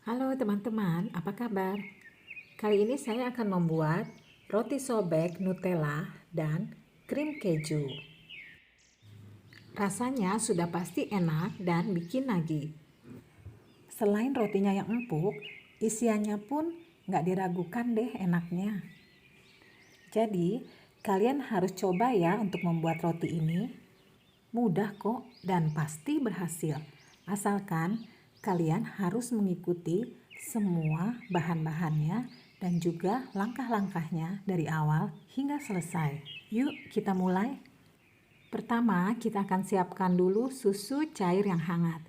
Halo teman-teman, apa kabar? Kali ini saya akan membuat roti sobek Nutella dan krim keju. Rasanya sudah pasti enak dan bikin nagih. Selain rotinya yang empuk, isiannya pun nggak diragukan deh enaknya. Jadi, kalian harus coba ya untuk membuat roti ini. Mudah kok dan pasti berhasil. Asalkan kalian harus mengikuti semua bahan-bahannya dan juga langkah-langkahnya dari awal hingga selesai. Yuk kita mulai. Pertama kita akan siapkan dulu susu cair yang hangat.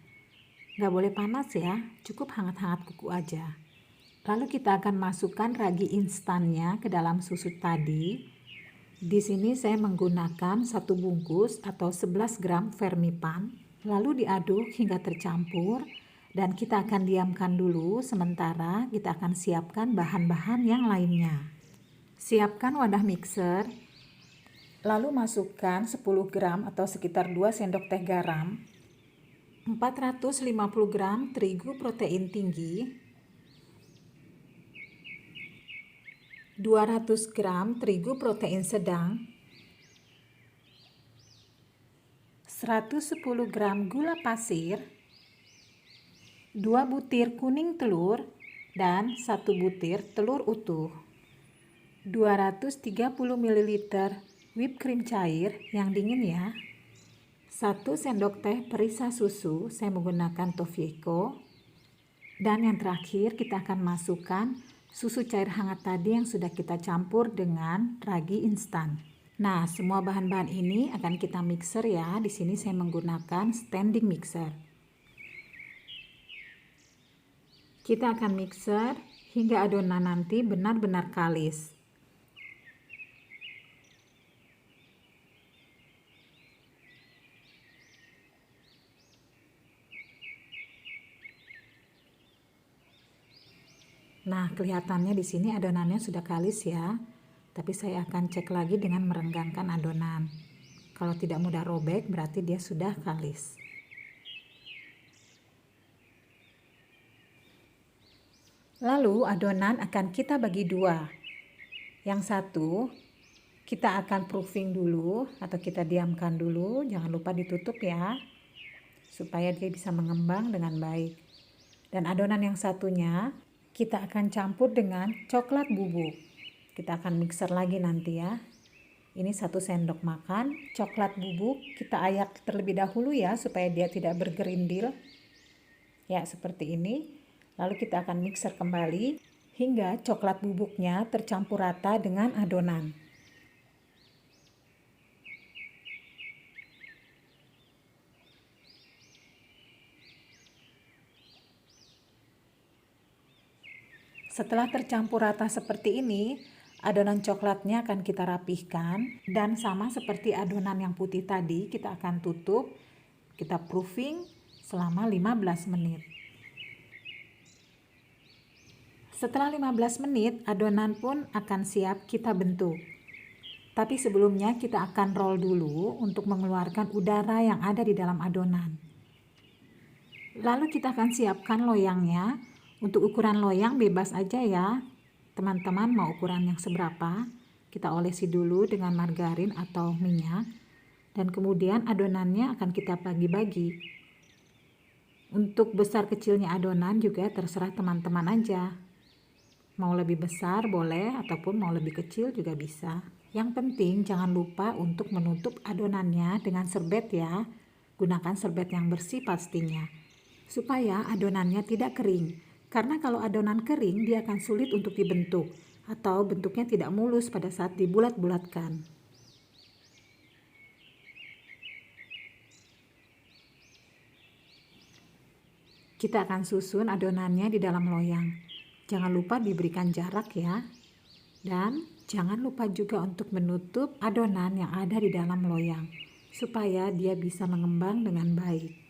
Gak boleh panas ya, cukup hangat-hangat kuku aja. Lalu kita akan masukkan ragi instannya ke dalam susu tadi. Di sini saya menggunakan 1 bungkus atau 11 gram Fermipan. Lalu diaduk hingga tercampur dan kita akan diamkan dulu sementara kita akan siapkan bahan-bahan yang lainnya. Siapkan wadah mixer. Lalu masukkan 10 gram atau sekitar 2 sendok teh garam, 450 gram terigu protein tinggi, 200 gram terigu protein sedang, 110 gram gula pasir, 2 butir kuning telur, dan 1 butir telur utuh, 230 ml whipped cream cair yang dingin ya, 1 sendok teh perisa susu, saya menggunakan Tofieco, dan yang terakhir kita akan masukkan susu cair hangat tadi yang sudah kita campur dengan ragi instan. Nah, semua bahan-bahan ini akan kita mixer ya. Di sini saya menggunakan standing mixer. Kita akan mixer hingga adonan nanti benar-benar kalis. Nah, kelihatannya di sini adonannya sudah kalis ya. Tapi saya akan cek lagi dengan merenggangkan adonan. Kalau tidak mudah robek, berarti dia sudah kalis. Lalu adonan akan kita bagi dua. Yang satu, kita akan proofing dulu atau kita diamkan dulu. Jangan lupa ditutup ya, supaya dia bisa mengembang dengan baik. Dan adonan yang satunya, kita akan campur dengan coklat bubuk. Kita akan mixer lagi nanti ya. Ini 1 sendok makan coklat bubuk. Kita ayak terlebih dahulu ya supaya dia tidak bergerindil. Ya, seperti ini. Lalu kita akan mixer kembali hingga coklat bubuknya tercampur rata dengan adonan. Setelah tercampur rata seperti ini, adonan coklatnya akan kita rapihkan dan sama seperti adonan yang putih tadi, kita akan tutup, kita proofing selama 15 menit. Setelah 15 menit, adonan pun akan siap kita bentuk. Tapi sebelumnya kita akan roll dulu untuk mengeluarkan udara yang ada di dalam adonan. Lalu kita akan siapkan loyangnya. Untuk ukuran loyang bebas aja ya. Teman-teman mau ukuran yang seberapa? Kita olesi dulu dengan margarin atau minyak. Dan kemudian adonannya akan kita bagi-bagi. Untuk besar kecilnya adonan juga terserah teman-teman aja. Mau lebih besar boleh ataupun mau lebih kecil juga bisa. Yang penting jangan lupa untuk menutup adonannya dengan serbet ya. Gunakan serbet yang bersih pastinya. Supaya adonannya tidak kering. Karena kalau adonan kering dia akan sulit untuk dibentuk atau bentuknya tidak mulus pada saat dibulat-bulatkan. Kita akan susun adonannya di dalam loyang. Jangan lupa diberikan jarak ya. Dan jangan lupa juga untuk menutup adonan yang ada di dalam loyang supaya dia bisa mengembang dengan baik.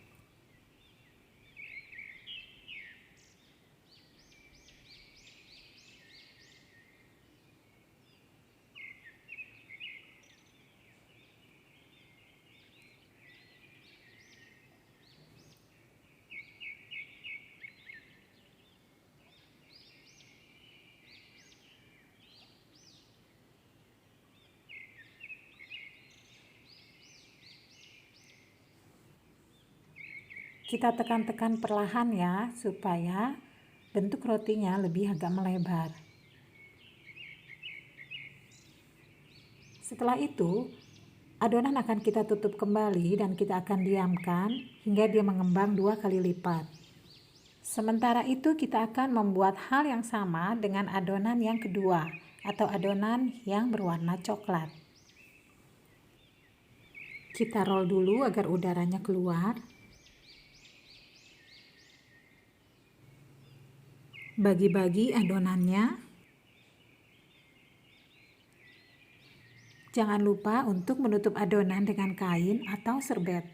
Kita tekan-tekan perlahan ya, supaya bentuk rotinya lebih agak melebar. Setelah itu, adonan akan kita tutup kembali dan kita akan diamkan hingga dia mengembang 2 kali lipat. Sementara itu kita akan membuat hal yang sama dengan adonan yang kedua atau adonan yang berwarna coklat. Kita roll dulu agar udaranya keluar. Bagi-bagi adonannya. Jangan lupa untuk menutup adonan dengan kain atau serbet.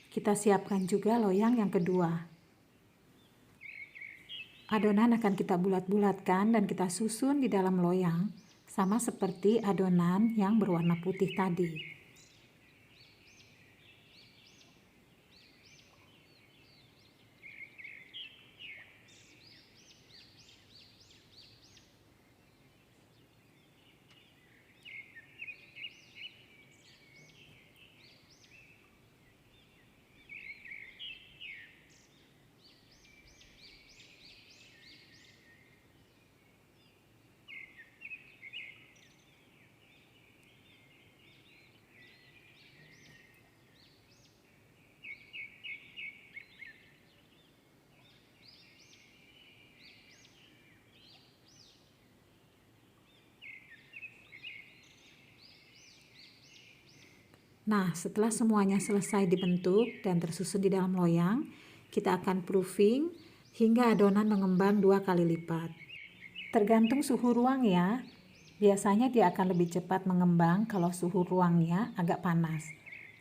Kita siapkan juga loyang yang kedua. Adonan akan kita bulat-bulatkan dan kita susun di dalam loyang, sama seperti adonan yang berwarna putih tadi. Nah, setelah semuanya selesai dibentuk dan tersusun di dalam loyang, kita akan proofing hingga adonan mengembang 2 kali lipat. Tergantung suhu ruang ya. Biasanya dia akan lebih cepat mengembang kalau suhu ruangnya agak panas.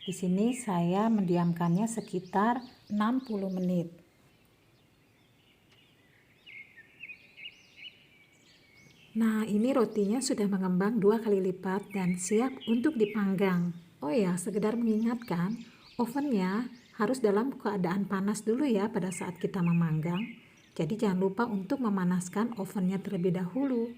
Di sini saya mendiamkannya sekitar 60 menit. Nah, ini rotinya sudah mengembang 2 kali lipat dan siap untuk dipanggang. Oh ya, sekedar mengingatkan, ovennya harus dalam keadaan panas dulu ya pada saat kita memanggang. Jadi jangan lupa untuk memanaskan ovennya terlebih dahulu.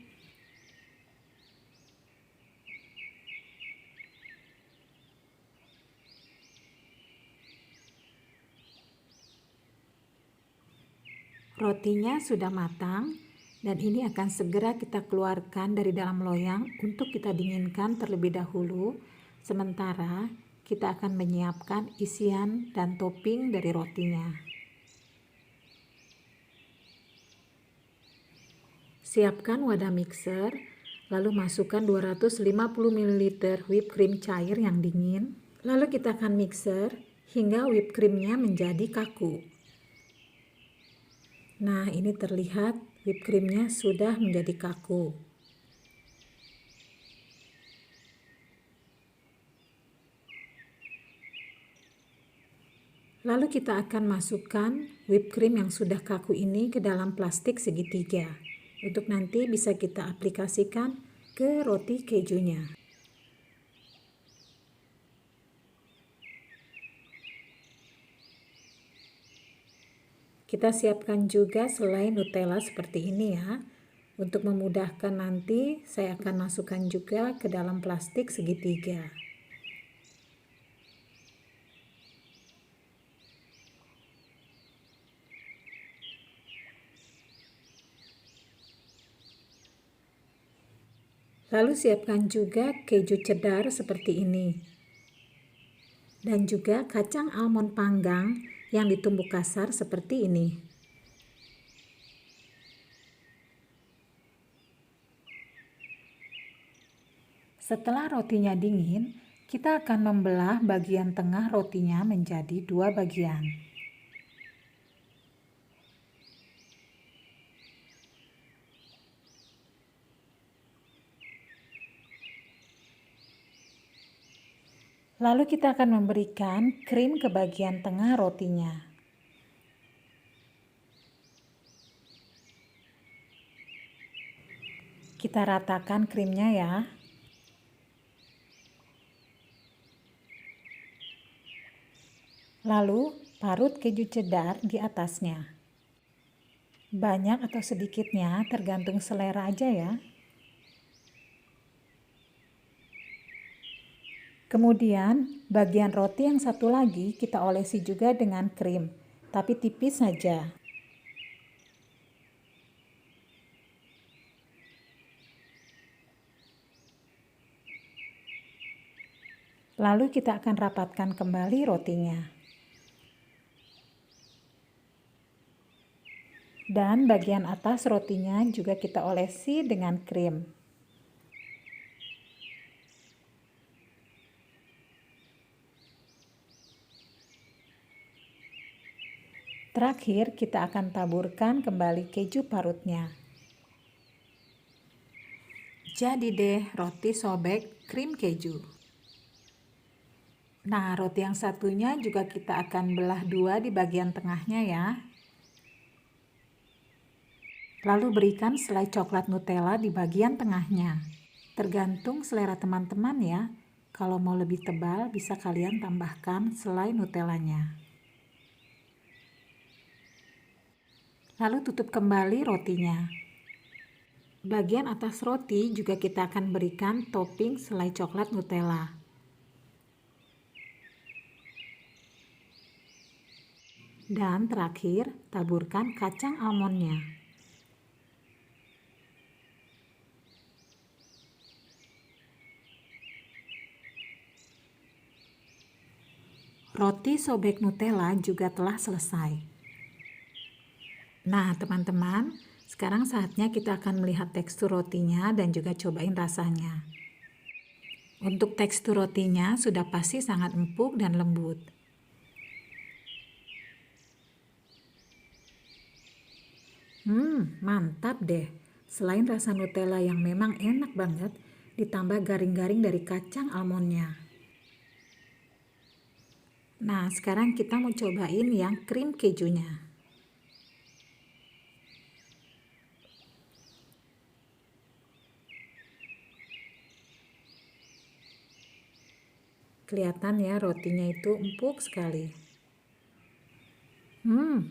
Rotinya sudah matang dan ini akan segera kita keluarkan dari dalam loyang untuk kita dinginkan terlebih dahulu. Sementara kita akan menyiapkan isian dan topping dari rotinya. Siapkan wadah mixer, lalu masukkan 250 ml whipped cream cair yang dingin. Lalu kita akan mixer hingga whipped creamnya menjadi kaku. Nah, ini terlihat whipped creamnya sudah menjadi kaku. Lalu kita akan masukkan whipped cream yang sudah kaku ini ke dalam plastik segitiga. Untuk nanti bisa kita aplikasikan ke roti kejunya. Kita siapkan juga selai Nutella seperti ini ya. Untuk memudahkan nanti saya akan masukkan juga ke dalam plastik segitiga. Lalu siapkan juga keju cheddar seperti ini. Dan juga kacang almond panggang yang ditumbuk kasar seperti ini. Setelah rotinya dingin, kita akan membelah bagian tengah rotinya menjadi 2 bagian. Lalu kita akan memberikan krim ke bagian tengah rotinya. Kita ratakan krimnya ya. Lalu parut keju cheddar di atasnya. Banyak atau sedikitnya tergantung selera aja ya. Kemudian bagian roti yang satu lagi kita olesi juga dengan krim, tapi tipis saja. Lalu kita akan rapatkan kembali rotinya. Dan bagian atas rotinya juga kita olesi dengan krim. Terakhir, kita akan taburkan kembali keju parutnya. Jadi deh roti sobek krim keju. Nah, roti yang satunya juga kita akan belah dua di bagian tengahnya ya. Lalu berikan selai coklat Nutella di bagian tengahnya. Tergantung selera teman-teman ya. Kalau mau lebih tebal, bisa kalian tambahkan selai Nutellanya. Lalu tutup kembali rotinya. Bagian atas roti juga kita akan berikan topping selai coklat Nutella. Dan terakhir, taburkan kacang almondnya. Roti sobek Nutella juga telah selesai. Nah, teman-teman, sekarang saatnya kita akan melihat tekstur rotinya dan juga cobain rasanya. Untuk tekstur rotinya sudah pasti sangat empuk dan lembut. Mantap deh. Selain rasa Nutella yang memang enak banget, ditambah garing-garing dari kacang almondnya. Nah, sekarang kita mau cobain yang krim kejunya. Kelihatan ya rotinya itu empuk sekali.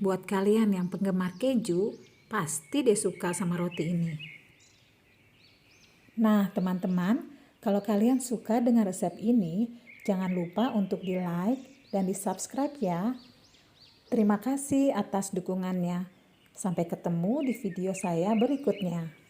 Buat kalian yang penggemar keju, pasti deh suka sama roti ini. Nah, teman-teman, kalau kalian suka dengan resep ini, jangan lupa untuk di-like dan di-subscribe ya. Terima kasih atas dukungannya. Sampai ketemu di video saya berikutnya.